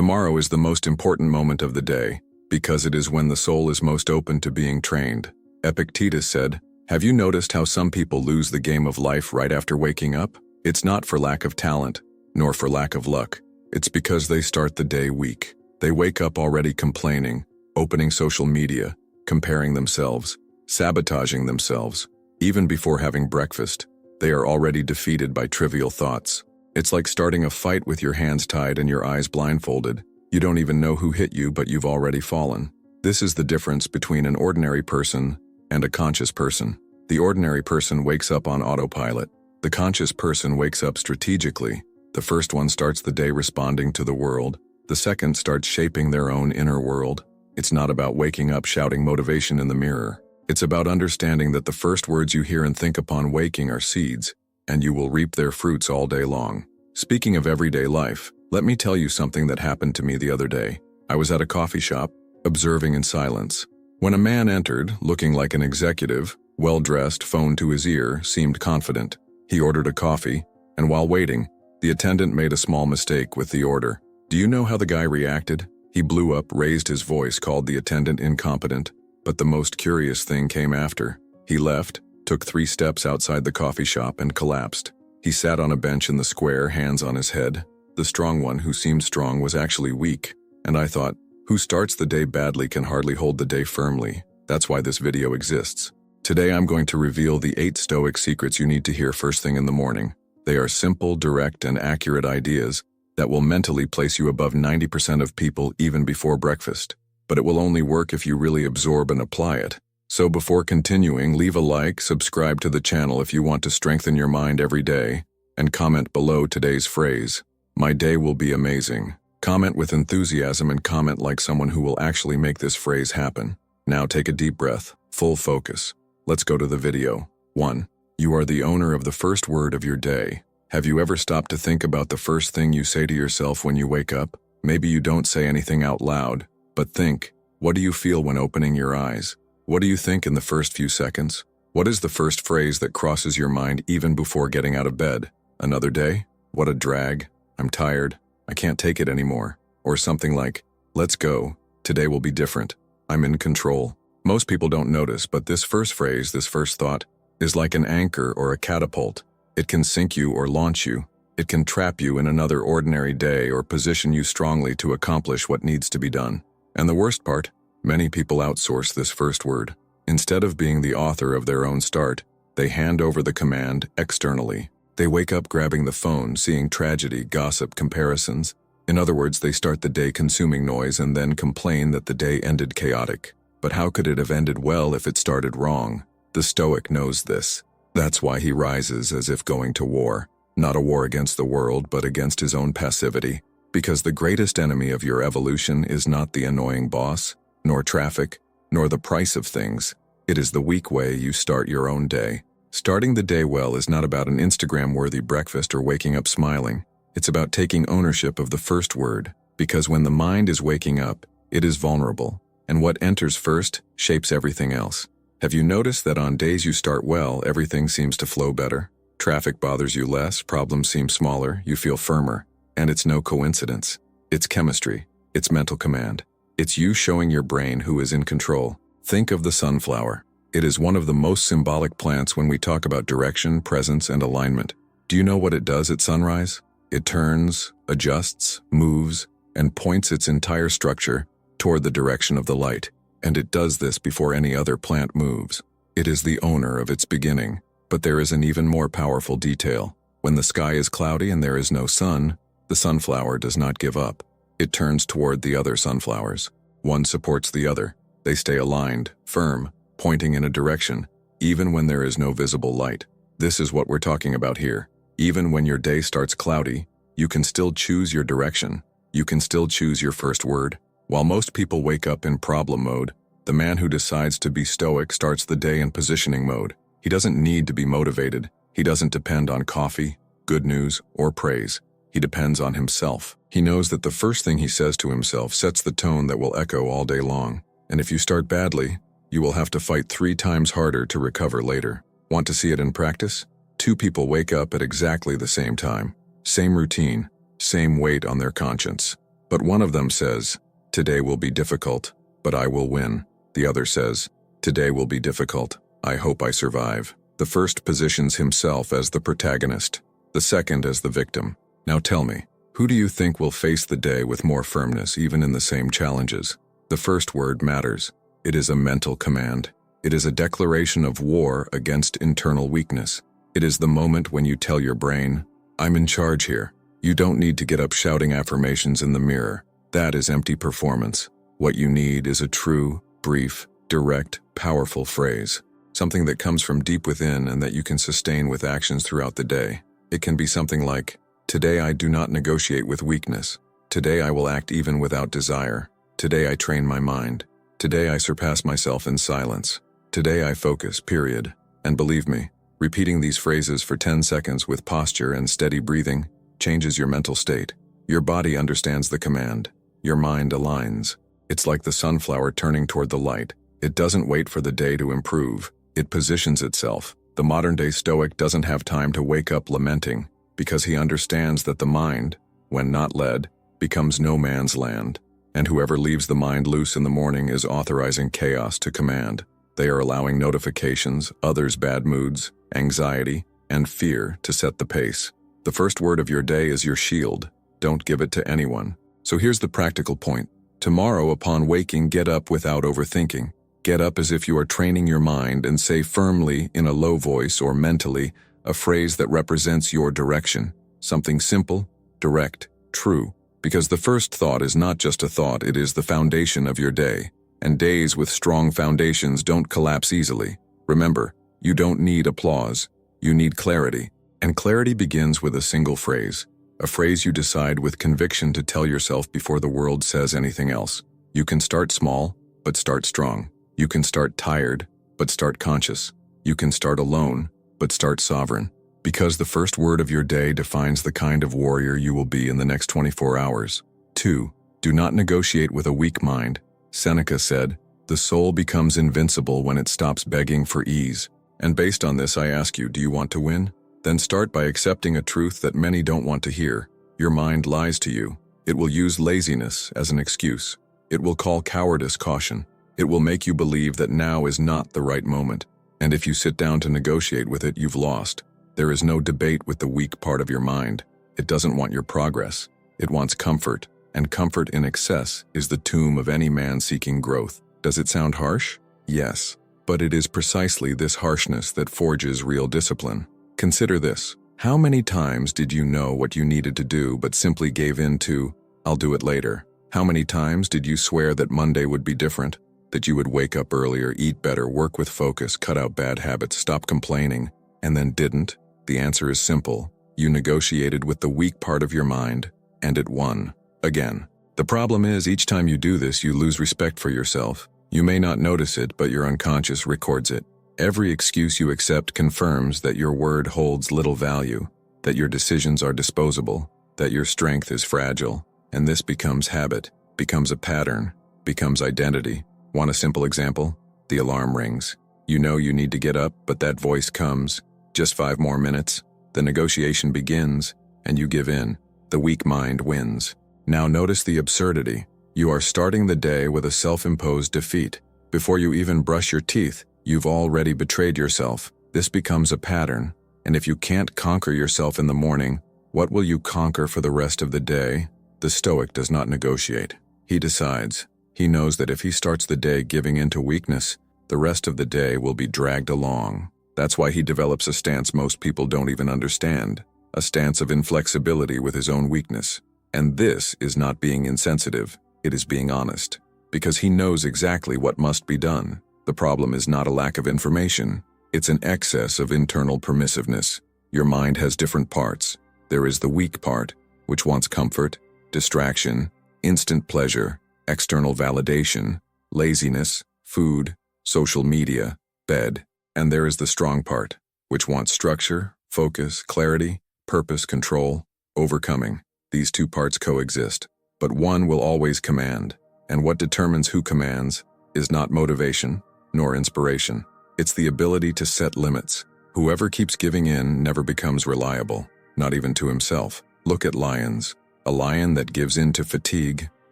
Tomorrow is the most important moment of the day, because it is when the soul is most open to being trained. Epictetus said, "Have you noticed how some people lose the game of life right after waking up? It's not for lack of talent, nor for lack of luck. It's because they start the day weak. They wake up already complaining, opening social media, comparing themselves, sabotaging themselves. Even before having breakfast, they are already defeated by trivial thoughts. It's like starting a fight with your hands tied and your eyes blindfolded. You don't even know who hit you, but you've already fallen. This is the difference between an ordinary person and a conscious person. The ordinary person wakes up on autopilot. The conscious person wakes up strategically. The first one starts the day responding to the world. The second starts shaping their own inner world. It's not about waking up shouting motivation in the mirror. It's about understanding that the first words you hear and think upon waking are seeds, and you will reap their fruits all day long. Speaking of everyday life, let me tell you something that happened to me the other day. I was at a coffee shop, observing in silence. When a man entered, looking like an executive, well-dressed, phone to his ear, seemed confident. He ordered a coffee, and while waiting, the attendant made a small mistake with the order. Do you know how the guy reacted? He blew up, raised his voice, called the attendant incompetent. But the most curious thing came after. He left, took 3 steps outside the coffee shop, and collapsed. He sat on a bench in the square, hands on his head. The strong one who seemed strong was actually weak. And I thought, who starts the day badly can hardly hold the day firmly. That's why this video exists. Today I'm going to reveal the 8 Stoic secrets you need to hear first thing in the morning. They are simple, direct, and accurate ideas that will mentally place you above 90% of people even before breakfast. But it will only work if you really absorb and apply it. So before continuing, leave a like, subscribe to the channel if you want to strengthen your mind every day, and comment below today's phrase. My day will be amazing. Comment with enthusiasm and comment like someone who will actually make this phrase happen. Now take a deep breath, full focus. Let's go to the video. 1. You are the owner of the first word of your day. Have you ever stopped to think about the first thing you say to yourself when you wake up? Maybe you don't say anything out loud, but think, what do you feel when opening your eyes? What do you think in the first few seconds? What is the first phrase that crosses your mind even before getting out of bed? Another day? What a drag. I'm tired. I can't take it anymore. Or something like, let's go. Today will be different. I'm in control. Most people don't notice, but this first phrase, this first thought, is like an anchor or a catapult. It can sink you or launch you. It can trap you in another ordinary day or position you strongly to accomplish what needs to be done. And the worst part, many people outsource this first word. Instead of being the author of their own start, they hand over the command externally. They wake up grabbing the phone, seeing tragedy, gossip, comparisons. In other words, they start the day consuming noise and then complain that the day ended chaotic. But how could it have ended well if it started wrong? The Stoic knows this. That's why he rises as if going to war. Not a war against the world, but against his own passivity. Because the greatest enemy of your evolution is not the annoying boss, nor traffic, nor the price of things. It is the weak way you start your own day. Starting the day well is not about an Instagram-worthy breakfast or waking up smiling. It's about taking ownership of the first word, because when the mind is waking up, it is vulnerable, and what enters first shapes everything else. Have you noticed that on days you start well, everything seems to flow better? Traffic bothers you less, problems seem smaller, you feel firmer. And it's no coincidence. It's chemistry. It's mental command. It's you showing your brain who is in control. Think of the sunflower. It is one of the most symbolic plants when we talk about direction, presence, and alignment. Do you know what it does at sunrise? It turns, adjusts, moves, and points its entire structure toward the direction of the light. And it does this before any other plant moves. It is the owner of its beginning. But there is an even more powerful detail. When the sky is cloudy and there is no sun, the sunflower does not give up. It turns toward the other sunflowers. One supports the other. They stay aligned, firm, pointing in a direction, even when there is no visible light. This is what we're talking about here. Even when your day starts cloudy, you can still choose your direction. You can still choose your first word. While most people wake up in problem mode, the man who decides to be stoic starts the day in positioning mode. He doesn't need to be motivated. He doesn't depend on coffee, good news, or praise. He depends on himself. He knows that the first thing he says to himself sets the tone that will echo all day long. And if you start badly, you will have to fight 3 times harder to recover later. Want to see it in practice? 2 people wake up at exactly the same time. Same routine, same weight on their conscience. But one of them says, "Today will be difficult, but I will win." The other says, "Today will be difficult. I hope I survive." The first positions himself as the protagonist, the second as the victim. Now tell me, who do you think will face the day with more firmness even in the same challenges? The first word matters. It is a mental command. It is a declaration of war against internal weakness. It is the moment when you tell your brain, "I'm in charge here." You don't need to get up shouting affirmations in the mirror. That is empty performance. What you need is a true, brief, direct, powerful phrase. Something that comes from deep within and that you can sustain with actions throughout the day. It can be something like, "Today I do not negotiate with weakness. Today I will act even without desire. Today I train my mind. Today I surpass myself in silence. Today I focus, period." And believe me, repeating these phrases for 10 seconds with posture and steady breathing changes your mental state. Your body understands the command. Your mind aligns. It's like the sunflower turning toward the light. It doesn't wait for the day to improve. It positions itself. The modern-day Stoic doesn't have time to wake up lamenting, because he understands that the mind, when not led, becomes no man's land. And whoever leaves the mind loose in the morning is authorizing chaos to command. They are allowing notifications, others' bad moods, anxiety, and fear to set the pace. The first word of your day is your shield. Don't give it to anyone. So here's the practical point. Tomorrow, upon waking, get up without overthinking. Get up as if you are training your mind and say firmly, in a low voice or mentally, a phrase that represents your direction. Something simple, direct, true. Because the first thought is not just a thought, it is the foundation of your day. And days with strong foundations don't collapse easily. Remember, you don't need applause. You need clarity. And clarity begins with a single phrase. A phrase you decide with conviction to tell yourself before the world says anything else. You can start small, but start strong. You can start tired, but start conscious. You can start alone, but start sovereign. Because the first word of your day defines the kind of warrior you will be in the next 24 hours. 2. Do not negotiate with a weak mind. Seneca said, "The soul becomes invincible when it stops begging for ease." And based on this, I ask you, do you want to win? Then start by accepting a truth that many don't want to hear. Your mind lies to you. It will use laziness as an excuse. It will call cowardice caution. It will make you believe that now is not the right moment. And if you sit down to negotiate with it, you've lost. There is no debate with the weak part of your mind. It doesn't want your progress. It wants comfort, and comfort in excess is the tomb of any man seeking growth. Does it sound harsh? Yes. But it is precisely this harshness that forges real discipline. Consider this. How many times did you know what you needed to do but simply gave in to, "I'll do it later"? How many times did you swear that Monday would be different? That you would wake up earlier, eat better, work with focus, cut out bad habits, stop complaining, and then didn't? The answer is simple. You negotiated with the weak part of your mind, and it won. Again. The problem is, each time you do this, you lose respect for yourself. You may not notice it, but your unconscious records it. Every excuse you accept confirms that your word holds little value, that your decisions are disposable, that your strength is fragile, and this becomes habit, becomes a pattern, becomes identity. Want a simple example? The alarm rings. You know you need to get up, but that voice comes. Just 5 more minutes. The negotiation begins, and you give in. The weak mind wins. Now notice the absurdity. You are starting the day with a self-imposed defeat. Before you even brush your teeth, you've already betrayed yourself. This becomes a pattern. And if you can't conquer yourself in the morning, what will you conquer for the rest of the day? The Stoic does not negotiate. He decides. He knows that if he starts the day giving in to weakness, the rest of the day will be dragged along. That's why he develops a stance most people don't even understand. A stance of inflexibility with his own weakness. And this is not being insensitive. It is being honest. Because he knows exactly what must be done. The problem is not a lack of information. It's an excess of internal permissiveness. Your mind has different parts. There is the weak part, which wants comfort, distraction, instant pleasure, external validation, laziness, food, social media, bed. And there is the strong part, which wants structure, focus, clarity, purpose, control, overcoming. These two parts coexist, but one will always command. And what determines who commands is not motivation, nor inspiration. It's the ability to set limits. Whoever keeps giving in never becomes reliable, not even to himself. Look at lions. A lion that gives in to fatigue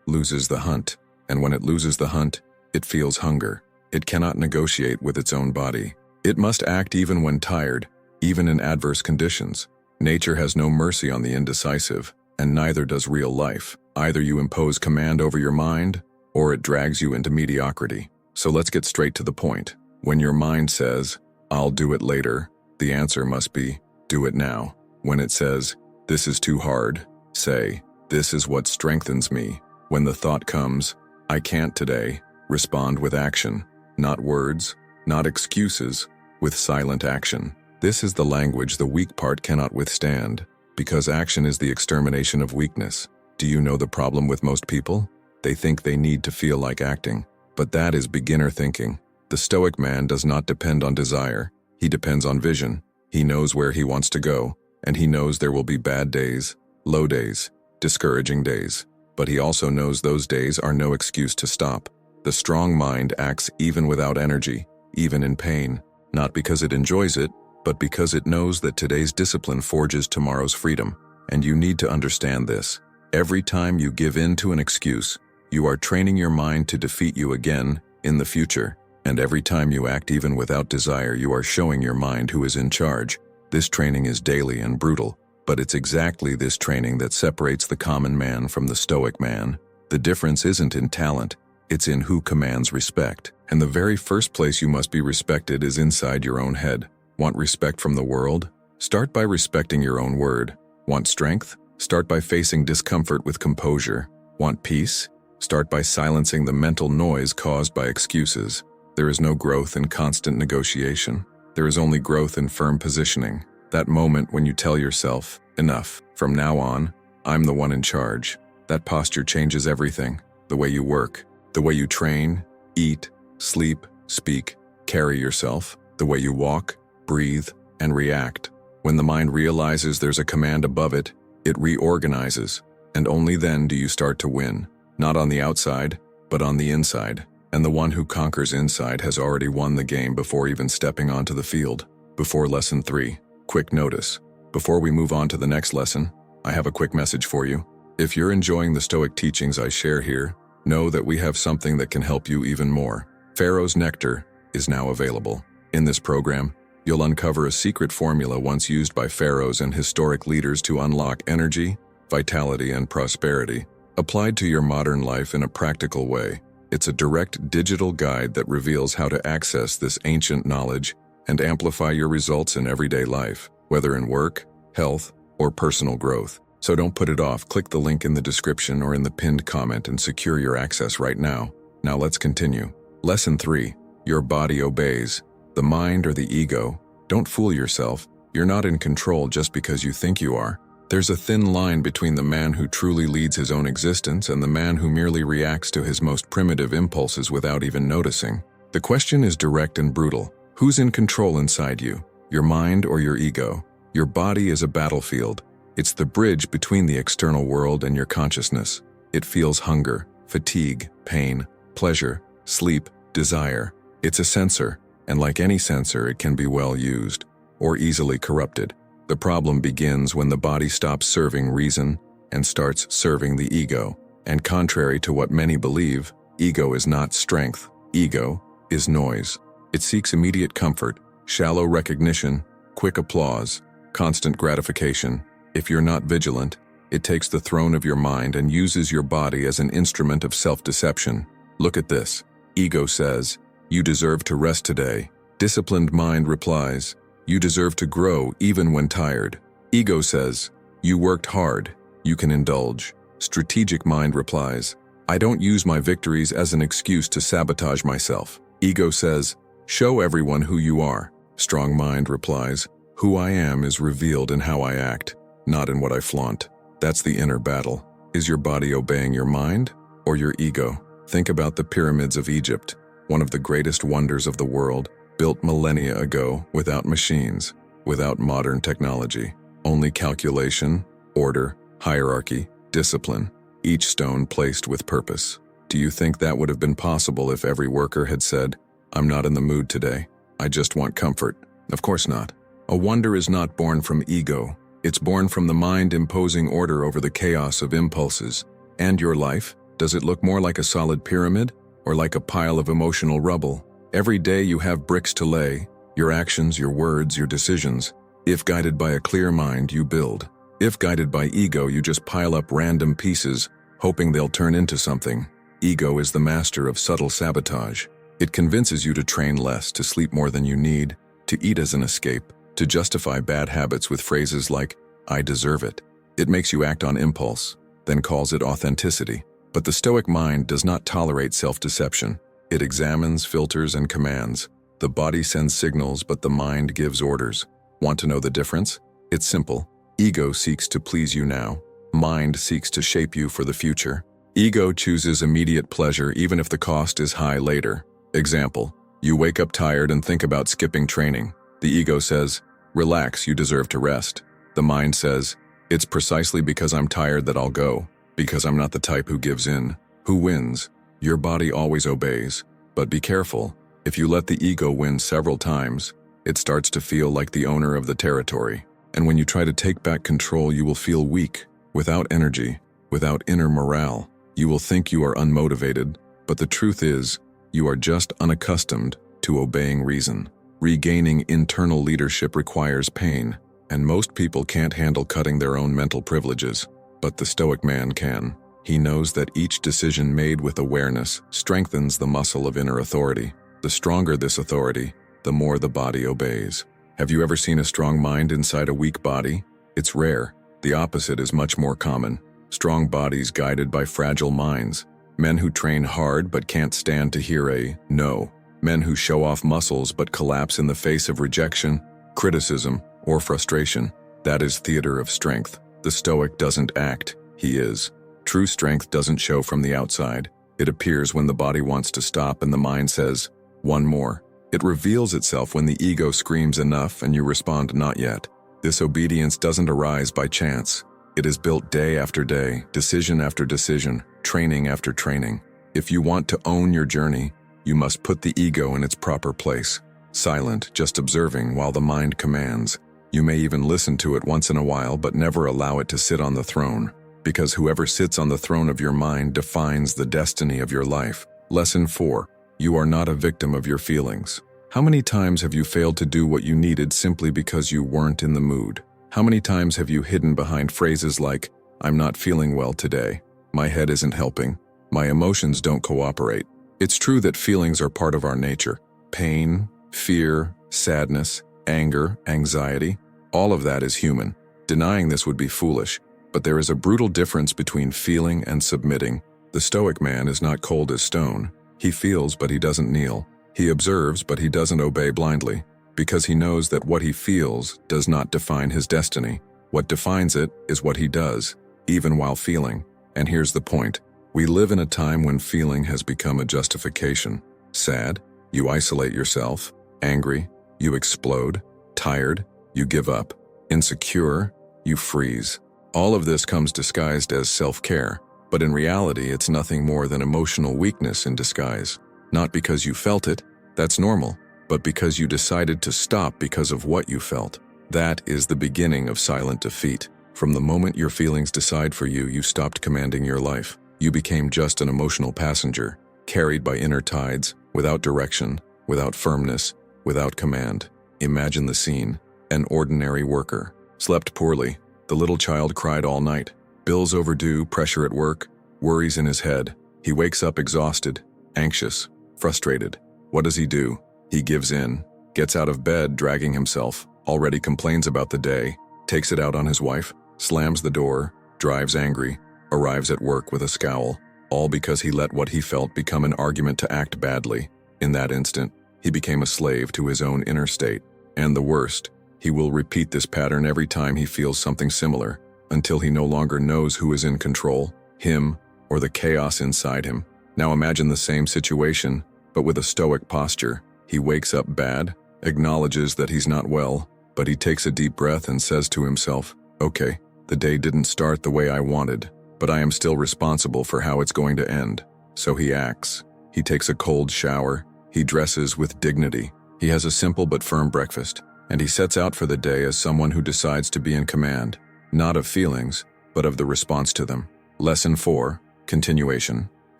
loses the hunt, and when it loses the hunt, it feels hunger. It cannot negotiate with its own body. It must act even when tired, even in adverse conditions. Nature has no mercy on the indecisive, and neither does real life. Either you impose command over your mind, or it drags you into mediocrity. So let's get straight to the point. When your mind says, "I'll do it later," the answer must be, "Do it now." When it says, "This is too hard," say, "This is what strengthens me." When the thought comes, "I can't today," respond with action, not words, not excuses, with silent action. This is the language the weak part cannot withstand, because action is the extermination of weakness. Do you know the problem with most people? They think they need to feel like acting, but that is beginner thinking. The Stoic man does not depend on desire. He depends on vision. He knows where he wants to go, and he knows there will be bad days, low days, discouraging days. But he also knows those days are no excuse to stop. The strong mind acts even without energy, even in pain, not because it enjoys it, but because it knows that today's discipline forges tomorrow's freedom. And you need to understand this. Every time you give in to an excuse, you are training your mind to defeat you again in the future. And every time you act even without desire, you are showing your mind who is in charge. This training is daily and brutal, but it's exactly this training that separates the common man from the Stoic man. The difference isn't in talent, it's in who commands respect. And the very first place you must be respected is inside your own head. Want respect from the world? Start by respecting your own word. Want strength? Start by facing discomfort with composure. Want peace? Start by silencing the mental noise caused by excuses. There is no growth in constant negotiation. There is only growth in firm positioning. That moment when you tell yourself, "Enough. From now on, I'm the one in charge." That posture changes everything. The way you work, the way you train, eat, sleep, speak, carry yourself, the way you walk, breathe, and react. When the mind realizes there's a command above it, it reorganizes, and only then do you start to win. Not on the outside, but on the inside. And the one who conquers inside has already won the game before even stepping onto the field. Before lesson 3, quick notice. Before we move on to the next lesson, I have a quick message for you. If you're enjoying the Stoic teachings I share here, know that we have something that can help you even more. Pharaoh's Nectar is now available. In this program, you'll uncover a secret formula once used by pharaohs and historic leaders to unlock energy, vitality, and prosperity, applied to your modern life in a practical way. It's a direct digital guide that reveals how to access this ancient knowledge and amplify your results in everyday life, whether in work, health, or personal growth. So don't put it off. Click the link in the description or in the pinned comment and secure your access right now. Now let's continue. Lesson 3. Your body obeys. The mind or the ego. Don't fool yourself. You're not in control just because you think you are. There's a thin line between the man who truly leads his own existence and the man who merely reacts to his most primitive impulses without even noticing. The question is direct and brutal. Who's in control inside you? Your mind or your ego? Your body is a battlefield. It's the bridge between the external world and your consciousness. It feels hunger, fatigue, pain, pleasure, sleep, desire. It's a sensor, and like any sensor, it can be well used or easily corrupted. The problem begins when the body stops serving reason and starts serving the ego. And contrary to what many believe, ego is not strength. Ego is noise. It seeks immediate comfort, shallow recognition, quick applause, constant gratification. If you're not vigilant, it takes the throne of your mind and uses your body as an instrument of self-deception. Look at this. Ego says, "You deserve to rest today." Disciplined mind replies, "You deserve to grow even when tired." Ego says, "You worked hard, you can indulge." Strategic mind replies, "I don't use my victories as an excuse to sabotage myself." Ego says, "Show everyone who you are." Strong mind replies, "Who I am is revealed in how I act, not in what I flaunt." That's the inner battle. Is your body obeying your mind or your ego? Think about the pyramids of Egypt, one of the greatest wonders of the world, built millennia ago without machines, without modern technology, only calculation, order, hierarchy, discipline, each stone placed with purpose. Do you think that would have been possible if every worker had said, "I'm not in the mood today, I just want comfort"? Of course not. A wonder is not born from ego, It's born from the mind imposing order over the chaos of impulses. And your life? Does it look more like a solid pyramid or like a pile of emotional rubble? Every day you have bricks to lay, your actions, your words, your decisions. If guided by a clear mind, you build. If guided by ego, you just pile up random pieces, hoping they'll turn into something. Ego is the master of subtle sabotage. It convinces you to train less, to sleep more than you need, to eat as an escape, to justify bad habits with phrases like, "I deserve it." It makes you act on impulse, then calls it authenticity. But the Stoic mind does not tolerate self-deception. It examines, filters, and commands. The body sends signals, but the mind gives orders. Want to know the difference? It's simple. Ego seeks to please you now. Mind seeks to shape you for the future. Ego chooses immediate pleasure even if the cost is high later. Example, you wake up tired and think about skipping training. The ego says, "Relax, you deserve to rest." The mind says, "It's precisely because I'm tired that I'll go, because I'm not the type who gives in." Who wins? Your body always obeys. But be careful. If you let the ego win several times, it starts to feel like the owner of the territory. And when you try to take back control, you will feel weak, without energy, without inner morale. You will think you are unmotivated, but the truth is, you are just unaccustomed to obeying reason. Regaining internal leadership requires pain, and most people can't handle cutting their own mental privileges. But the Stoic man can. He knows that each decision made with awareness strengthens the muscle of inner authority. The stronger this authority, the more the body obeys. Have you ever seen a strong mind inside a weak body? It's rare. The opposite is much more common. Strong bodies guided by fragile minds. Men who train hard but can't stand to hear a no. Men who show off muscles but collapse in the face of rejection, criticism, or frustration. That is theater of strength. The Stoic doesn't act, he is. True strength doesn't show from the outside. It appears when the body wants to stop and the mind says, "One more." It reveals itself when the ego screams enough and you respond, "Not yet." This obedience doesn't arise by chance. It is built day after day, decision after decision, training after training. If you want to own your journey, you must put the ego in its proper place. Silent, just observing while the mind commands. You may even listen to it once in a while, but never allow it to sit on the throne. Because whoever sits on the throne of your mind defines the destiny of your life. Lesson 4. You are not a victim of your feelings. How many times have you failed to do what you needed simply because you weren't in the mood? How many times have you hidden behind phrases like, "I'm not feeling well today. My head isn't helping. My emotions don't cooperate"? It's true that feelings are part of our nature. Pain, fear, sadness, anger, anxiety, all of that is human. Denying this would be foolish. But there is a brutal difference between feeling and submitting. The Stoic man is not cold as stone. He feels, but he doesn't kneel. He observes, but he doesn't obey blindly, because he knows that what he feels does not define his destiny. What defines it is what he does, even while feeling. And here's the point. We live in a time when feeling has become a justification. Sad, you isolate yourself. Angry, you explode. Tired, you give up. Insecure, you freeze. All of this comes disguised as self-care, but in reality it's nothing more than emotional weakness in disguise. Not because you felt it, that's normal, but because you decided to stop because of what you felt. That is the beginning of silent defeat. From the moment your feelings decide for you, you stopped commanding your life. You became just an emotional passenger, carried by inner tides, without direction, without firmness, without command. Imagine the scene. An ordinary worker. Slept poorly. The little child cried all night. Bills overdue, pressure at work, worries in his head. He wakes up exhausted, anxious, frustrated. What does he do? He gives in, gets out of bed dragging himself, already complains about the day, takes it out on his wife, slams the door, drives angry, arrives at work with a scowl, all because he let what he felt become an argument to act badly. In that instant, he became a slave to his own inner state. And the worst, he will repeat this pattern every time he feels something similar, until he no longer knows who is in control, him or the chaos inside him. Now imagine the same situation, but with a Stoic posture. He wakes up bad, acknowledges that he's not well, but he takes a deep breath and says to himself, "Okay, the day didn't start the way I wanted, but I am still responsible for how it's going to end." So he acts. He takes a cold shower. He dresses with dignity. He has a simple but firm breakfast. and he sets out for the day as someone who decides to be in command, not of feelings, but of the response to them. Lesson 4. Continuation.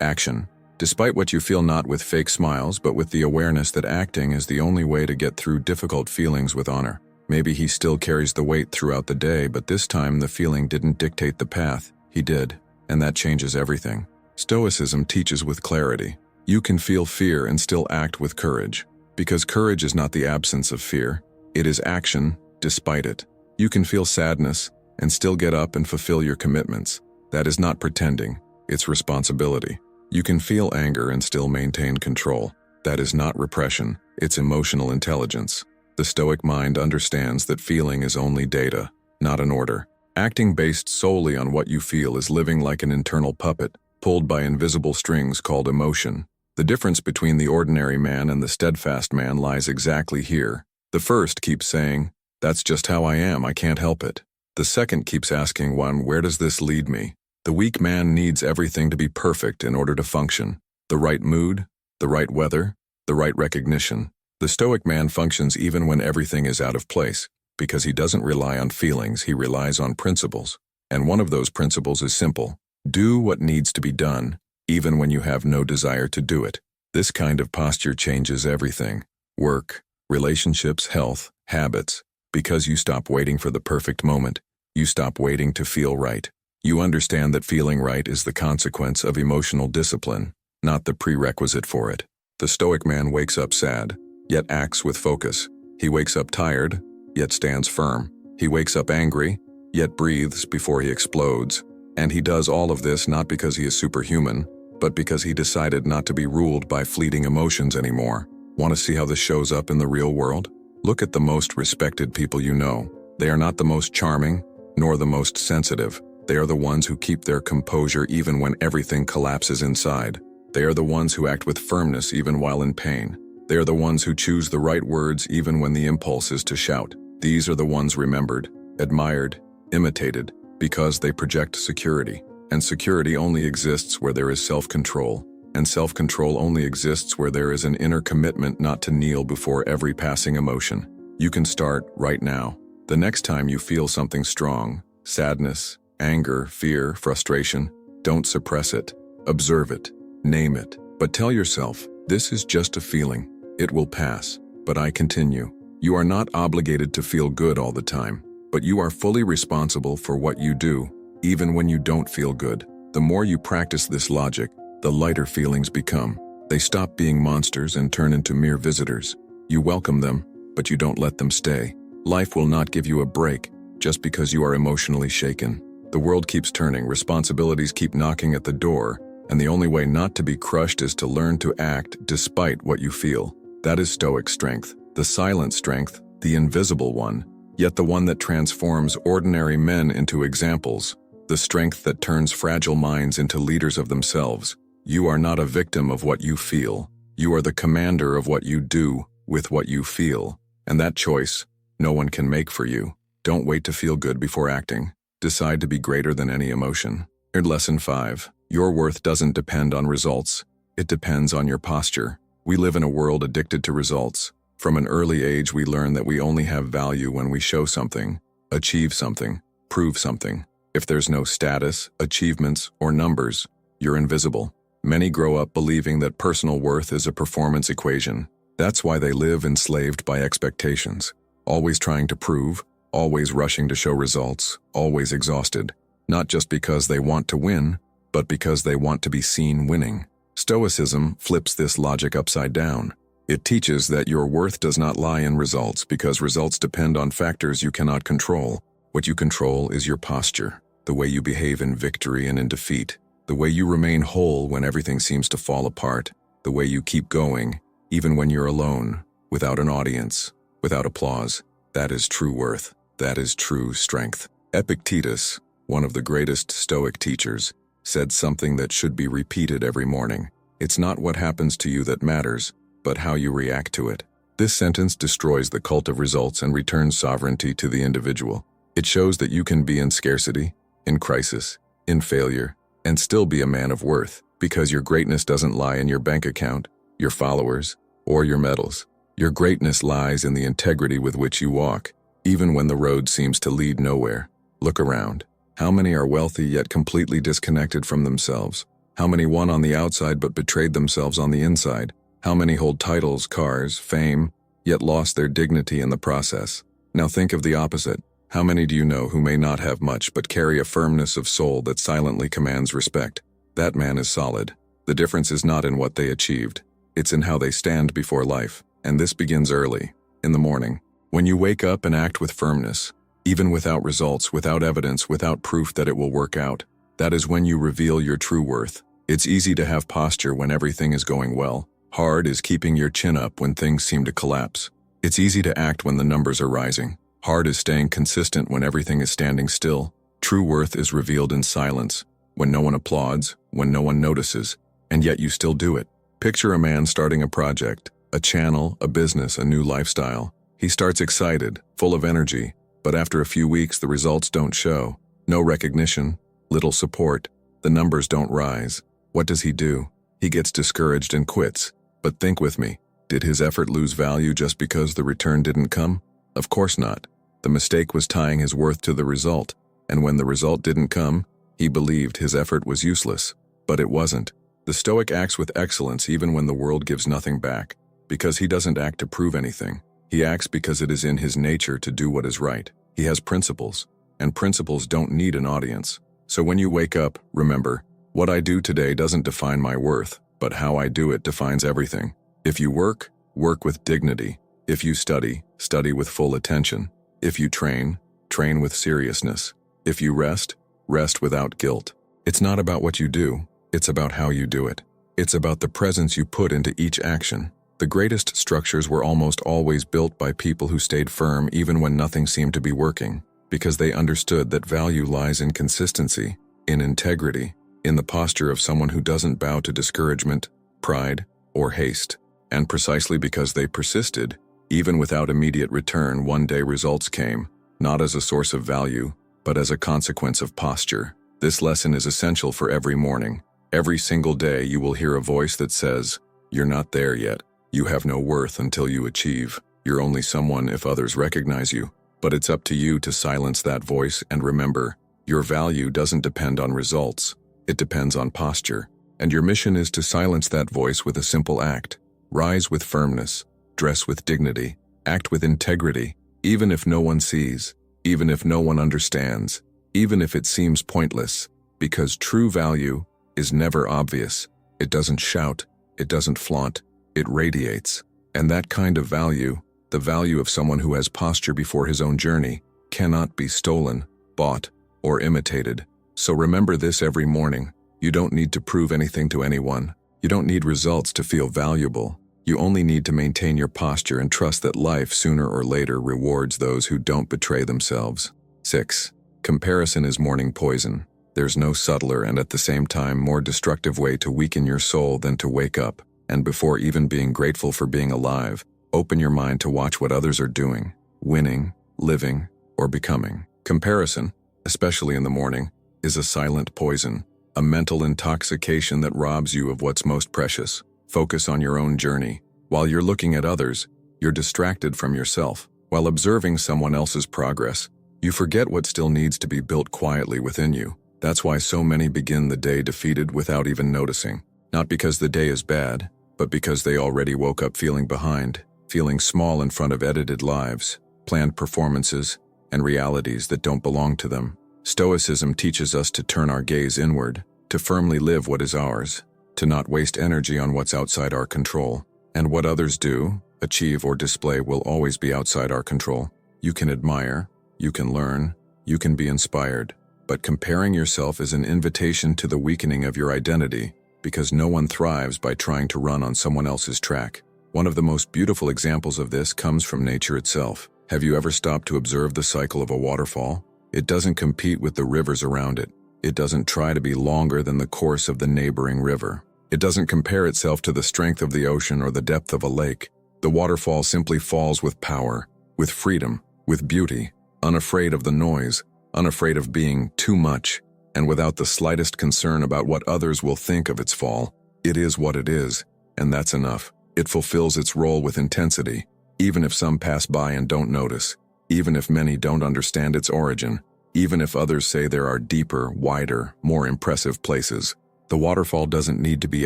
Action. Despite what you feel, not with fake smiles, but with the awareness that acting is the only way to get through difficult feelings with honor. Maybe he still carries the weight throughout the day, but this time the feeling didn't dictate the path, he did, and that changes everything. Stoicism teaches with clarity. You can feel fear and still act with courage, because courage is not the absence of fear, it is action despite it. You can feel sadness and still get up and fulfill your commitments. That is not pretending, it's responsibility. You can feel anger and still maintain control. That is not repression, it's emotional intelligence. The Stoic mind understands that feeling is only data, not an order. Acting based solely on what you feel is living like an internal puppet, pulled by invisible strings called emotion. The difference between the ordinary man and the steadfast man lies exactly here. The first keeps saying, "That's just how I am, I can't help it." The second keeps asking one, "Where does this lead me?" The weak man needs everything to be perfect in order to function. The right mood, the right weather, the right recognition. The Stoic man functions even when everything is out of place, because he doesn't rely on feelings, he relies on principles. And one of those principles is simple. Do what needs to be done, even when you have no desire to do it. This kind of posture changes everything. Work, relationships, health, habits. Because you stop waiting for the perfect moment. You stop waiting to feel right. You understand that feeling right is the consequence of emotional discipline, not the prerequisite for it. The Stoic man wakes up sad, yet acts with focus. He wakes up tired, yet stands firm. He wakes up angry, yet breathes before he explodes. And he does all of this not because he is superhuman, but because he decided not to be ruled by fleeting emotions anymore. Want to see how this shows up in the real world? Look at the most respected people you know. They are not the most charming, nor the most sensitive. They are the ones who keep their composure even when everything collapses inside. They are the ones who act with firmness even while in pain. They are the ones who choose the right words even when the impulse is to shout. These are the ones remembered, admired, imitated, because they project security. And security only exists where there is self-control. And self-control only exists where there is an inner commitment not to kneel before every passing emotion. You can start right now. The next time you feel something strong, sadness, anger, fear, frustration, don't suppress it. Observe it. Name it. But tell yourself, this is just a feeling. It will pass. But I continue. You are not obligated to feel good all the time, but you are fully responsible for what you do, even when you don't feel good. The more you practice this logic, the lighter feelings become. They stop being monsters and turn into mere visitors. You welcome them, but you don't let them stay. Life will not give you a break just because you are emotionally shaken. The world keeps turning, responsibilities keep knocking at the door, and the only way not to be crushed is to learn to act despite what you feel. That is Stoic strength, the silent strength, the invisible one, yet the one that transforms ordinary men into examples, the strength that turns fragile minds into leaders of themselves. You are not a victim of what you feel. You are the commander of what you do with what you feel, and that choice, no one can make for you. Don't wait to feel good before acting. Decide to be greater than any emotion. Lesson 5. Your worth doesn't depend on results. It depends on your posture. We live in a world addicted to results. From an early age, we learn that we only have value when we show something, achieve something, prove something. If there's no status, achievements, or numbers, you're invisible. Many grow up believing that personal worth is a performance equation. That's why they live enslaved by expectations, always trying to prove, always rushing to show results, always exhausted. Not just because they want to win, but because they want to be seen winning. Stoicism flips this logic upside down. It teaches that your worth does not lie in results because results depend on factors you cannot control. What you control is your posture, the way you behave in victory and in defeat, the way you remain whole when everything seems to fall apart, the way you keep going, even when you're alone, without an audience, without applause. That is true worth. That is true strength. Epictetus, one of the greatest Stoic teachers, said something that should be repeated every morning. It's not what happens to you that matters, but how you react to it. This sentence destroys the cult of results and returns sovereignty to the individual. It shows that you can be in scarcity, in crisis, in failure, and still be a man of worth, because your greatness doesn't lie in your bank account, your followers, or your medals. Your greatness lies in the integrity with which you walk, even when the road seems to lead nowhere. Look around. How many are wealthy yet completely disconnected from themselves? How many won on the outside but betrayed themselves on the inside? How many hold titles, cars, fame, yet lost their dignity in the process? Now think of the opposite. How many do you know who may not have much but carry a firmness of soul that silently commands respect? That man is solid. The difference is not in what they achieved. It's in how they stand before life. And this begins early, in the morning. When you wake up and act with firmness, even without results, without evidence, without proof that it will work out, that is when you reveal your true worth. It's easy to have posture when everything is going well. Hard is keeping your chin up when things seem to collapse. It's easy to act when the numbers are rising. Hard is staying consistent when everything is standing still. True worth is revealed in silence, when no one applauds, when no one notices, and yet you still do it. Picture a man starting a project, a channel, a business, a new lifestyle. He starts excited, full of energy, but after a few weeks the results don't show. No recognition, little support, the numbers don't rise. What does he do? He gets discouraged and quits. But think with me, did his effort lose value just because the return didn't come? Of course not. The mistake was tying his worth to the result, and when the result didn't come, he believed his effort was useless. But it wasn't. The Stoic acts with excellence even when the world gives nothing back, because he doesn't act to prove anything. He acts because it is in his nature to do what is right. He has principles, and principles don't need an audience. So when you wake up, remember, what I do today doesn't define my worth, but how I do it defines everything. If you work, work with dignity. If you study, study with full attention. If you train, train with seriousness. If you rest, rest without guilt. It's not about what you do, it's about how you do it. It's about the presence you put into each action. The greatest structures were almost always built by people who stayed firm even when nothing seemed to be working, because they understood that value lies in consistency, in integrity, in the posture of someone who doesn't bow to discouragement, pride, or haste. And precisely because they persisted, even without immediate return, one day results came, not as a source of value, but as a consequence of posture. This lesson is essential for every morning. Every single day you will hear a voice that says, "You're not there yet. You have no worth until you achieve. You're only someone if others recognize you." But it's up to you to silence that voice and remember, your value doesn't depend on results. It depends on posture. And your mission is to silence that voice with a simple act. Rise with firmness, dress with dignity, act with integrity, even if no one sees, even if no one understands, even if it seems pointless, because true value is never obvious. It doesn't shout, it doesn't flaunt, it radiates. And that kind of value, the value of someone who has posture before his own journey, cannot be stolen, bought, or imitated. So remember this every morning. You don't need to prove anything to anyone. You don't need results to feel valuable. You only need to maintain your posture and trust that life sooner or later rewards those who don't betray themselves. 6. Comparison is morning poison. There's no subtler and at the same time more destructive way to weaken your soul than to wake up, and before even being grateful for being alive, open your mind to watch what others are doing, winning, living, or becoming. Comparison, especially in the morning, is a silent poison, a mental intoxication that robs you of what's most precious. Focus on your own journey. While you're looking at others, you're distracted from yourself. While observing someone else's progress, you forget what still needs to be built quietly within you. That's why so many begin the day defeated without even noticing. Not because the day is bad, but because they already woke up feeling behind, feeling small in front of edited lives, planned performances, and realities that don't belong to them. Stoicism teaches us to turn our gaze inward, to firmly live what is ours, to not waste energy on what's outside our control. And what others do, achieve, or display will always be outside our control. You can admire, you can learn, you can be inspired, but comparing yourself is an invitation to the weakening of your identity, because no one thrives by trying to run on someone else's track. One of the most beautiful examples of this comes from nature itself. Have you ever stopped to observe the cycle of a waterfall? It doesn't compete with the rivers around it. It doesn't try to be longer than the course of the neighboring river. It doesn't compare itself to the strength of the ocean or the depth of a lake. The waterfall simply falls with power, with freedom, with beauty, unafraid of the noise, unafraid of being too much, and without the slightest concern about what others will think of its fall. It is what it is, and that's enough. It fulfills its role with intensity, even if some pass by and don't notice, even if many don't understand its origin, even if others say there are deeper, wider, more impressive places. The waterfall doesn't need to be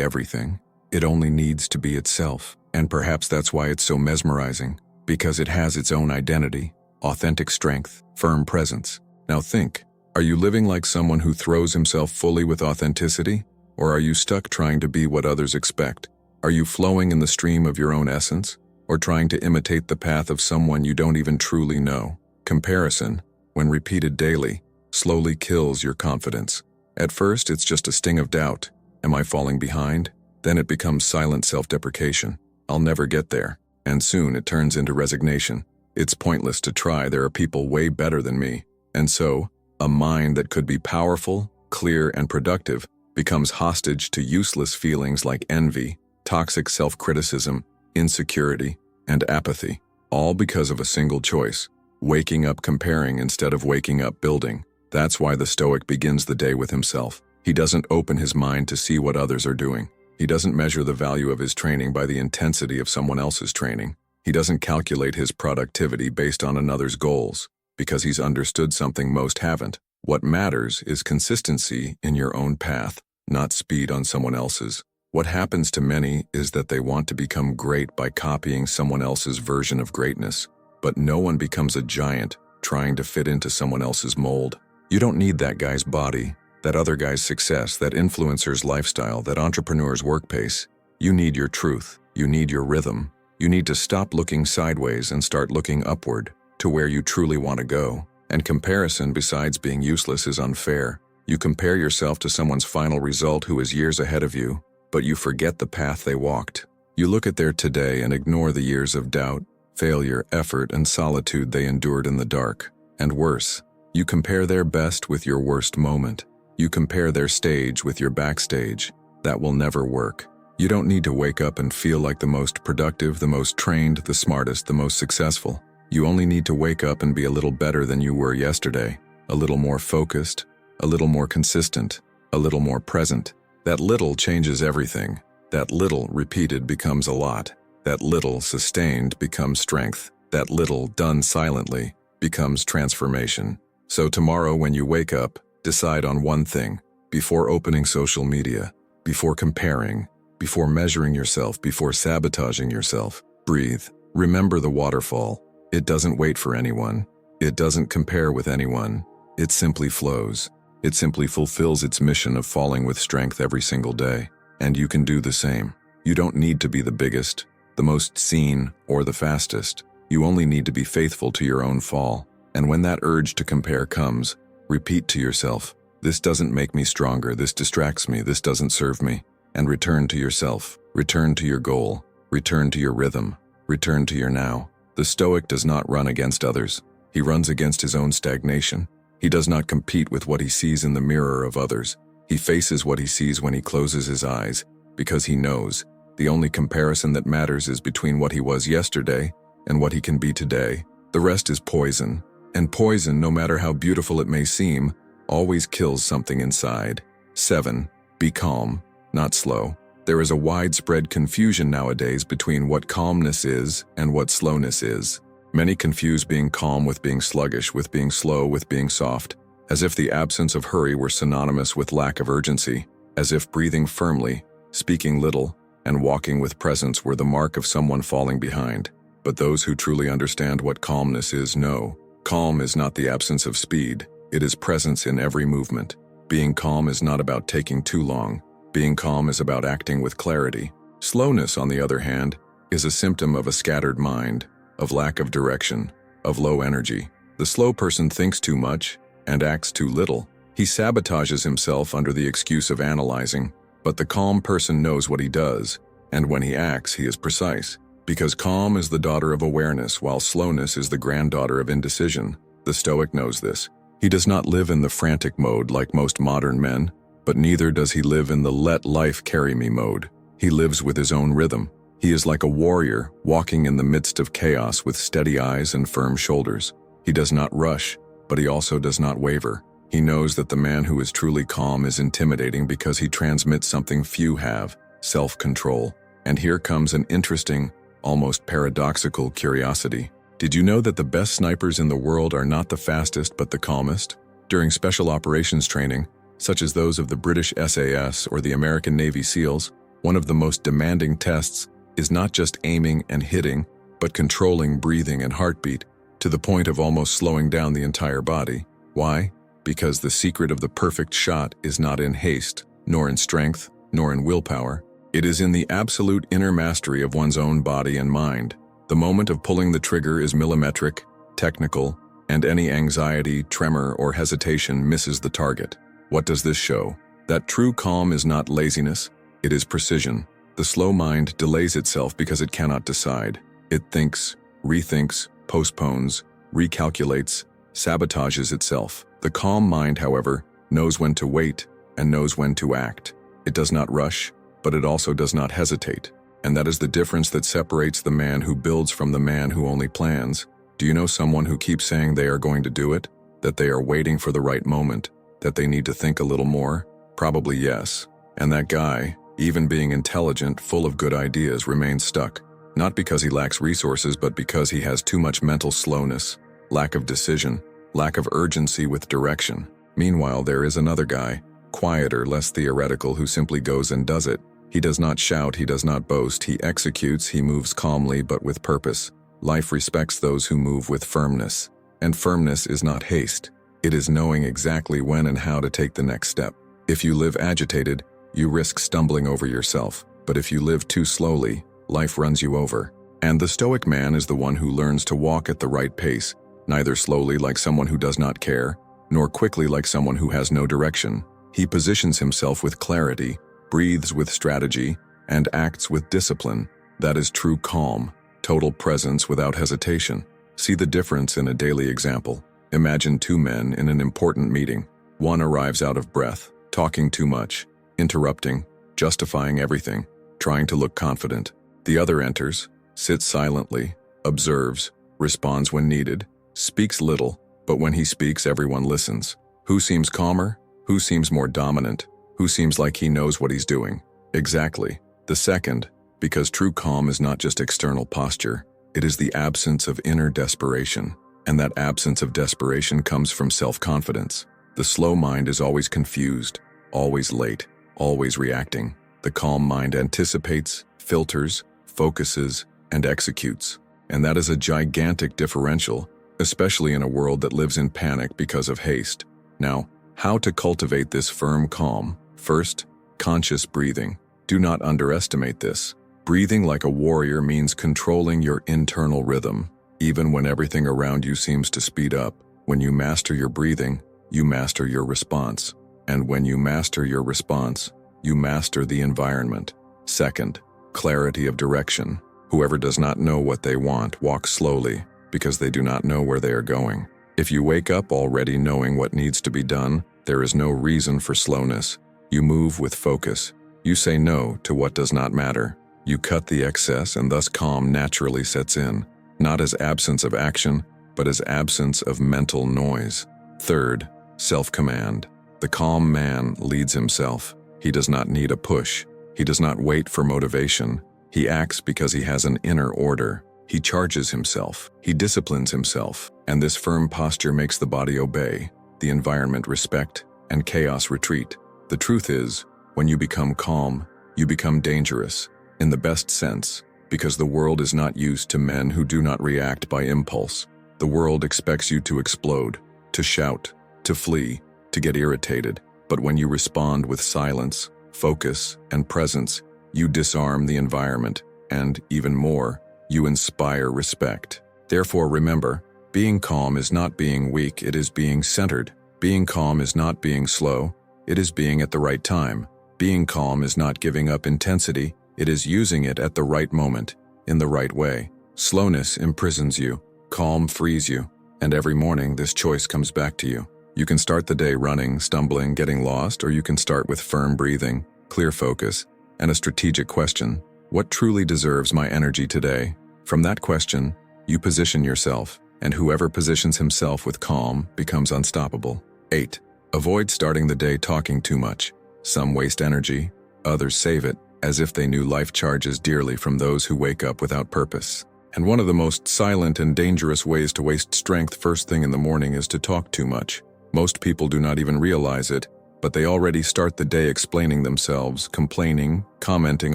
everything. It only needs to be itself. And perhaps that's why it's so mesmerizing, because it has its own identity, authentic strength, firm presence. Now think, are you living like someone who throws himself fully with authenticity? Or are you stuck trying to be what others expect? Are you flowing in the stream of your own essence? Or trying to imitate the path of someone you don't even truly know? Comparison, when repeated daily, slowly kills your confidence. At first, it's just a sting of doubt. Am I falling behind? Then it becomes silent self-deprecation. I'll never get there. And soon it turns into resignation. It's pointless to try, there are people way better than me. And so, a mind that could be powerful, clear, and productive becomes hostage to useless feelings like envy, toxic self-criticism, insecurity, and apathy, all because of a single choice: waking up comparing instead of waking up building. That's why the Stoic begins the day with himself. He doesn't open his mind to see what others are doing. He doesn't measure the value of his training by the intensity of someone else's training. He doesn't calculate his productivity based on another's goals, because he's understood something most haven't. What matters is consistency in your own path, not speed on someone else's. What happens to many is that they want to become great by copying someone else's version of greatness. But no one becomes a giant trying to fit into someone else's mold. You don't need that guy's body, that other guy's success, that influencer's lifestyle, that entrepreneur's work pace. You need your truth. You need your rhythm. You need to stop looking sideways and start looking upward to where you truly want to go. And comparison, besides being useless, is unfair. You compare yourself to someone's final result who is years ahead of you, but you forget the path they walked. You look at their today and ignore the years of doubt, failure, effort, and solitude they endured in the dark. And worse, you compare their best with your worst moment. You compare their stage with your backstage. That will never work. You don't need to wake up and feel like the most productive, the most trained, the smartest, the most successful. You only need to wake up and be a little better than you were yesterday, a little more focused, a little more consistent, a little more present. That little changes everything. That little repeated becomes a lot. That little sustained becomes strength. That little done silently becomes transformation. So tomorrow when you wake up, decide on one thing. Before opening social media, before comparing, before measuring yourself, before sabotaging yourself, breathe. Remember the waterfall. It doesn't wait for anyone. It doesn't compare with anyone. It simply flows. It simply fulfills its mission of falling with strength every single day. And you can do the same. You don't need to be the biggest, the most seen, or the fastest. You only need to be faithful to your own fall. And when that urge to compare comes, repeat to yourself, "This doesn't make me stronger, this distracts me, this doesn't serve me." And return to yourself, return to your goal, return to your rhythm, return to your now. The Stoic does not run against others. He runs against his own stagnation. He does not compete with what he sees in the mirror of others. He faces what he sees when he closes his eyes, because he knows the only comparison that matters is between what he was yesterday and what he can be today. The rest is poison. And poison, no matter how beautiful it may seem, always kills something inside. 7. Be calm, not slow. There is a widespread confusion nowadays between what calmness is and what slowness is. Many confuse being calm with being sluggish, with being slow, with being soft, as if the absence of hurry were synonymous with lack of urgency, as if breathing firmly, speaking little, and walking with presence were the mark of someone falling behind. But those who truly understand what calmness is know, calm is not the absence of speed, it is presence in every movement. Being calm is not about taking too long. Being calm is about acting with clarity. Slowness, on the other hand, is a symptom of a scattered mind, of lack of direction, of low energy. The slow person thinks too much and acts too little. He sabotages himself under the excuse of analyzing, but the calm person knows what he does, and when he acts, he is precise. Because calm is the daughter of awareness, while slowness is the granddaughter of indecision. The Stoic knows this. He does not live in the frantic mode like most modern men, but neither does he live in the let life carry me mode. He lives with his own rhythm. He is like a warrior walking in the midst of chaos with steady eyes and firm shoulders. He does not rush, but he also does not waver. He knows that the man who is truly calm is intimidating because he transmits something few have: self-control. And here comes an interesting, almost paradoxical curiosity. Did you know that the best snipers in the world are not the fastest but the calmest? During special operations training, such as those of the British SAS or the American Navy SEALs, one of the most demanding tests is not just aiming and hitting, but controlling breathing and heartbeat to the point of almost slowing down the entire body. Why? Because the secret of the perfect shot is not in haste, nor in strength, nor in willpower. It is in the absolute inner mastery of one's own body and mind. The moment of pulling the trigger is millimetric, technical, and any anxiety, tremor, or hesitation misses the target. What does this show? That true calm is not laziness, it is precision. The slow mind delays itself because it cannot decide. It thinks, rethinks, postpones, recalculates, sabotages itself. The calm mind, however, knows when to wait and knows when to act. It does not rush, but it also does not hesitate. And that is the difference that separates the man who builds from the man who only plans. Do you know someone who keeps saying they are going to do it? That they are waiting for the right moment? That they need to think a little more? Probably yes. And that guy, even being intelligent, full of good ideas, remains stuck. Not because he lacks resources, but because he has too much mental slowness, lack of decision, lack of urgency with direction. Meanwhile, there is another guy, quieter, less theoretical, who simply goes and does it. He does not shout, he does not boast, he executes, he moves calmly but with purpose. Life respects those who move with firmness. And firmness is not haste. It is knowing exactly when and how to take the next step. If you live agitated, you risk stumbling over yourself. But if you live too slowly, life runs you over. And the Stoic man is the one who learns to walk at the right pace, neither slowly like someone who does not care, nor quickly like someone who has no direction. He positions himself with clarity, breathes with strategy, and acts with discipline. That is true calm, total presence without hesitation. See the difference in a daily example. Imagine two men in an important meeting. One arrives out of breath, talking too much, interrupting, justifying everything, trying to look confident. The other enters, sits silently, observes, responds when needed, speaks little, but when he speaks, everyone listens. Who seems calmer? Who seems more dominant? Who seems like he knows what he's doing? Exactly. The second, because true calm is not just external posture, it is the absence of inner desperation. And that absence of desperation comes from self-confidence. The slow mind is always confused, always late, always reacting. The calm mind anticipates, filters, focuses, and executes. And that is a gigantic differential, especially in a world that lives in panic because of haste. Now, how to cultivate this firm calm? First, conscious breathing. Do not underestimate this. Breathing like a warrior means controlling your internal rhythm, even when everything around you seems to speed up. When you master your breathing, you master your response. And when you master your response, you master the environment. Second, clarity of direction. Whoever does not know what they want walks slowly because they do not know where they are going. If you wake up already knowing what needs to be done, there is no reason for slowness. You move with focus. You say no to what does not matter. You cut the excess, and thus calm naturally sets in, not as absence of action, but as absence of mental noise. Third, self-command. The calm man leads himself. He does not need a push. He does not wait for motivation. He acts because he has an inner order. He charges himself. He disciplines himself. And this firm posture makes the body obey, the environment respect, and chaos retreat. The truth is, when you become calm, you become dangerous, in the best sense, because the world is not used to men who do not react by impulse. The world expects you to explode, to shout, to flee, to get irritated. But when you respond with silence, focus, and presence, you disarm the environment, and, even more, you inspire respect. Therefore, remember, being calm is not being weak, it is being centered. Being calm is not being slow, it is being at the right time. Being calm is not giving up intensity, it is using it at the right moment, in the right way. Slowness imprisons you, calm frees you, and every morning this choice comes back to you. You can start the day running, stumbling, getting lost, or you can start with firm breathing, clear focus, and a strategic question. What truly deserves my energy today? From that question, you position yourself, and whoever positions himself with calm becomes unstoppable. 8. Avoid starting the day talking too much. Some waste energy, others save it. as if they knew life charges dearly from those who wake up without purpose. And one of the most silent and dangerous ways to waste strength first thing in the morning is to talk too much. Most people do not even realize it, but they already start the day explaining themselves, complaining, commenting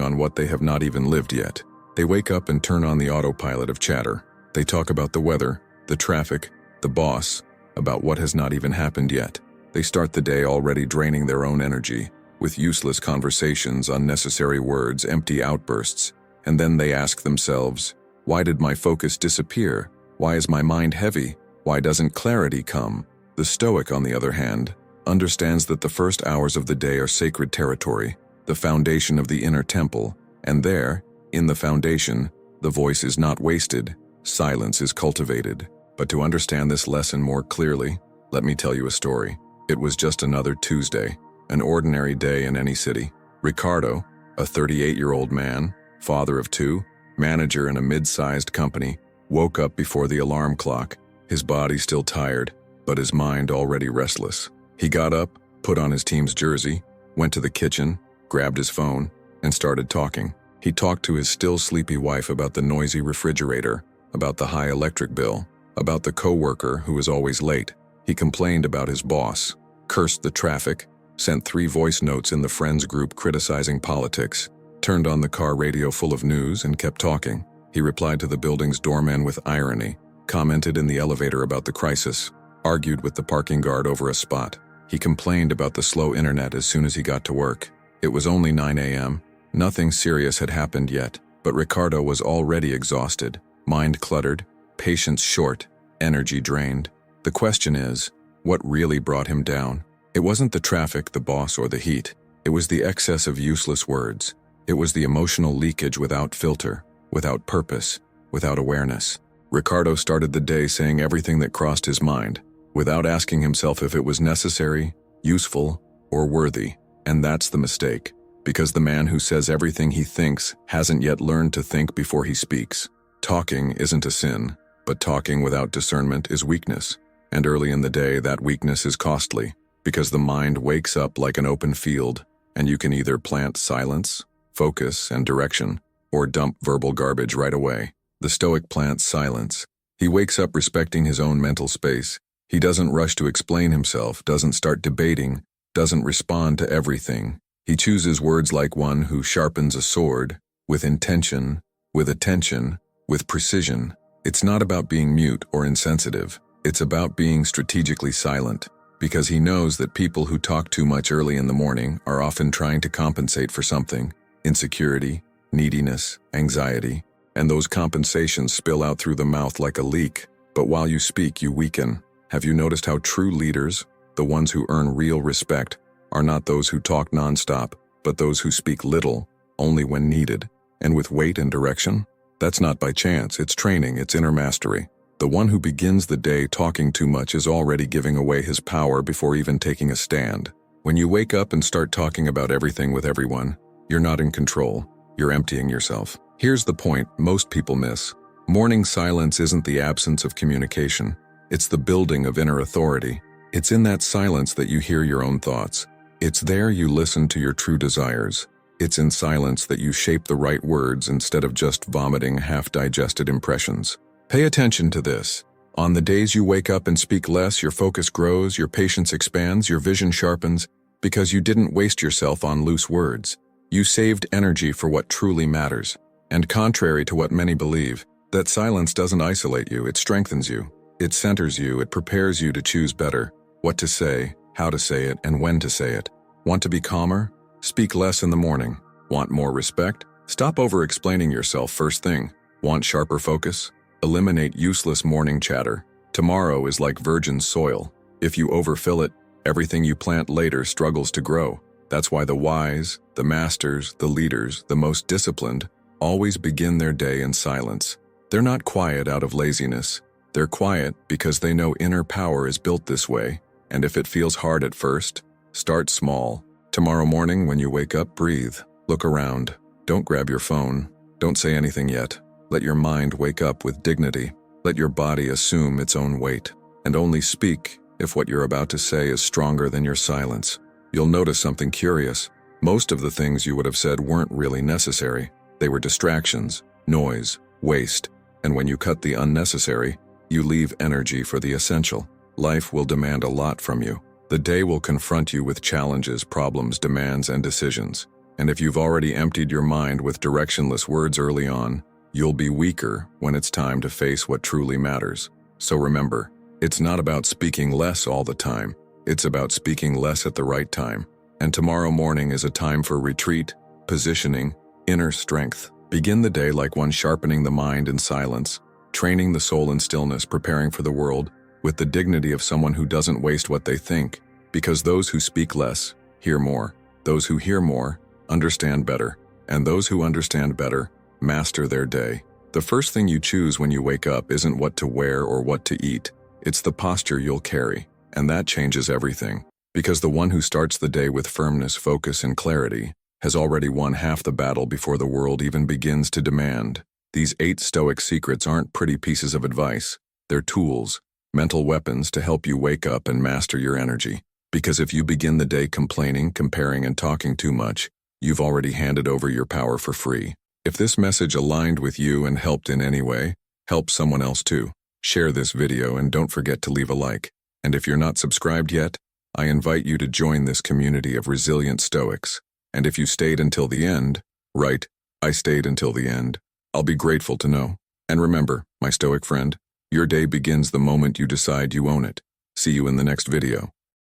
on what they have not even lived yet. They wake up and turn on the autopilot of chatter. They talk about the weather, the traffic, the boss, about what has not even happened yet. They start the day already draining their own energy, with useless conversations, unnecessary words, empty outbursts, and then they ask themselves, why did my focus disappear? Why is my mind heavy? Why doesn't clarity come? The Stoic, on the other hand, understands that the first hours of the day are sacred territory, the foundation of the inner temple, and there, in the foundation, the voice is not wasted, silence is cultivated. But to understand this lesson more clearly, let me tell you a story. It was just another Tuesday, an ordinary day in any city. Ricardo, a 38-year-old man, father of two, manager in a mid-sized company, woke up before the alarm clock, his body still tired, but his mind already restless. He got up, put on his team's jersey, went to the kitchen, grabbed his phone, and started talking. He talked to his still sleepy wife about the noisy refrigerator, about the high electric bill, about the coworker who was always late. He complained about his boss, cursed the traffic, sent 3 voice notes in the friends group criticizing politics, turned on the car radio full of news and kept talking. He replied to the building's doorman with irony, commented in the elevator about the crisis, argued with the parking guard over a spot. He complained about the slow internet as soon as he got to work. It was only 9 a.m. Nothing serious had happened yet, but Ricardo was already exhausted, mind cluttered, patience short, energy drained. The question is, what really brought him down? It wasn't the traffic, the boss, or the heat. It was the excess of useless words. It was the emotional leakage without filter, without purpose, without awareness. Ricardo started the day saying everything that crossed his mind, without asking himself if it was necessary, useful, or worthy. And that's the mistake, because the man who says everything he thinks hasn't yet learned to think before he speaks. Talking isn't a sin, but talking without discernment is weakness. And early in the day, that weakness is costly, because the mind wakes up like an open field, and you can either plant silence, focus, and direction, or dump verbal garbage right away. The Stoic plants silence. He wakes up respecting his own mental space. He doesn't rush to explain himself, doesn't start debating, doesn't respond to everything. He chooses words like one who sharpens a sword, with intention, with attention, with precision. It's not about being mute or insensitive. It's about being strategically silent, because he knows that people who talk too much early in the morning are often trying to compensate for something: insecurity, neediness, anxiety, and those compensations spill out through the mouth like a leak. But while you speak, you weaken. Have you noticed how true leaders, the ones who earn real respect, are not those who talk nonstop, but those who speak little, only when needed, and with weight and direction? That's not by chance, it's training, it's inner mastery. The one who begins the day talking too much is already giving away his power before even taking a stand. When you wake up and start talking about everything with everyone, you're not in control, you're emptying yourself. Here's the point most people miss. Morning silence isn't the absence of communication. It's the building of inner authority. It's in that silence that you hear your own thoughts. It's there you listen to your true desires. It's in silence that you shape the right words instead of just vomiting half-digested impressions. Pay attention to this. On the days you wake up and speak less, your focus grows, your patience expands, your vision sharpens, because you didn't waste yourself on loose words. You saved energy for what truly matters. And contrary to what many believe, that silence doesn't isolate you, it strengthens you. It centers you, it prepares you to choose better, what to say, how to say it, and when to say it. Want to be calmer? Speak less in the morning. Want more respect? Stop over-explaining yourself first thing. Want sharper focus? Eliminate useless morning chatter. Tomorrow is like virgin soil. If you overfill it, everything you plant later struggles to grow. That's why the wise, the masters, the leaders, the most disciplined, always begin their day in silence. They're not quiet out of laziness. They're quiet because they know inner power is built this way, and if it feels hard at first, start small. Tomorrow morning when you wake up, breathe. Look around. Don't grab your phone. Don't say anything yet. Let your mind wake up with dignity. Let your body assume its own weight. And only speak if what you're about to say is stronger than your silence. You'll notice something curious. Most of the things you would have said weren't really necessary. They were distractions, noise, waste, and when you cut the unnecessary, you leave energy for the essential. Life will demand a lot from you. The day will confront you with challenges, problems, demands, and decisions. And if you've already emptied your mind with directionless words early on, you'll be weaker when it's time to face what truly matters. So remember, it's not about speaking less all the time. It's about speaking less at the right time. And tomorrow morning is a time for retreat, positioning, inner strength. Begin the day like one sharpening the mind in silence, training the soul in stillness, preparing for the world, with the dignity of someone who doesn't waste what they think, because those who speak less hear more. Those who hear more understand better, and those who understand better master their day. The first thing you choose when you wake up isn't what to wear or what to eat. It's the posture you'll carry, and that changes everything. Because the one who starts the day with firmness, focus, and clarity has already won half the battle before the world even begins to demand. These 8 Stoic secrets aren't pretty pieces of advice. They're tools, mental weapons to help you wake up and master your energy. Because if you begin the day complaining, comparing, and talking too much, you've already handed over your power for free. If this message aligned with you and helped in any way, help someone else too. Share this video and don't forget to leave a like. And if you're not subscribed yet, I invite you to join this community of resilient Stoics. And if you stayed until the end, right, I stayed until the end, I'll be grateful to know. And remember, my Stoic friend, your day begins the moment you decide you own it. See you in the next video.